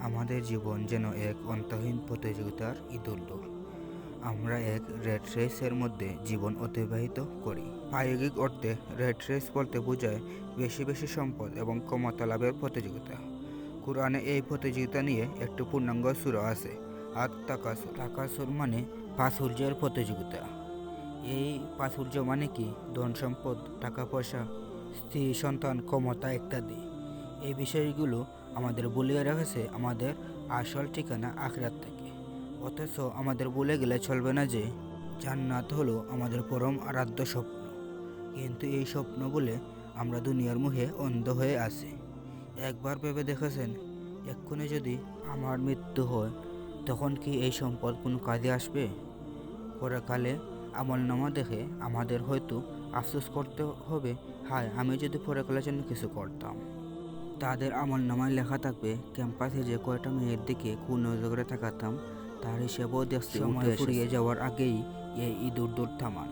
আমাদের জীবন যেন এক অন্তহীন প্রতিযোগিতার ইদুল্দুল। আমরা এক রেড রেসের মধ্যে জীবন অতিবাহিত করি। প্রায়োগিক অর্থে রেড রেস বলতে বোঝায় বেশি বেশি সম্পদ এবং ক্ষমতা লাভের প্রতিযোগিতা। কোরআনে এই প্রতিযোগিতা নিয়ে একটি পূর্ণাঙ্গ সূরা আছে, তাকাসুর। তাকাসুর মানে প্রাচুর্যের প্রতিযোগিতা। এই প্রাচুর্য মানে কি? ধন সম্পদ, টাকা পয়সা, স্ত্রী, সন্তান, ক্ষমতা ইত্যাদি। এই বিষয়গুলো আমাদের ভুলিয়ে রেখেছে আমাদের আসল ঠিকানা আখিরাত থেকে। অথচ আমাদের ভুলে গেলে চলবে না যে জান্নাত হলো আমাদের পরম আরাধ্য স্বপ্ন। কিন্তু এই স্বপ্ন বলে আমরা দুনিয়ার মুখে অন্ধ হয়ে আছি। একবার ভেবে দেখেছেন, এক্ষুনি যদি আমার মৃত্যু হয়, তখন কি এই সম্পদ কোনো কাজে আসবে? পরকালে আমলনামা দেখে আমাদের হয়তো আফসোস করতে হবে, হায় আমি যদি পরকালের জন্য কিছু করতাম। তাদের আমলনামায় লেখা থাকবে, ক্যাম্পাসে যে কয়টা মেয়ের দিকে কুনজরে তাকাতাম তার হিসেবেও দেখতে সময় ফুরিয়ে যাওয়ার আগেই এই ইঁদুর দৌড় থামান।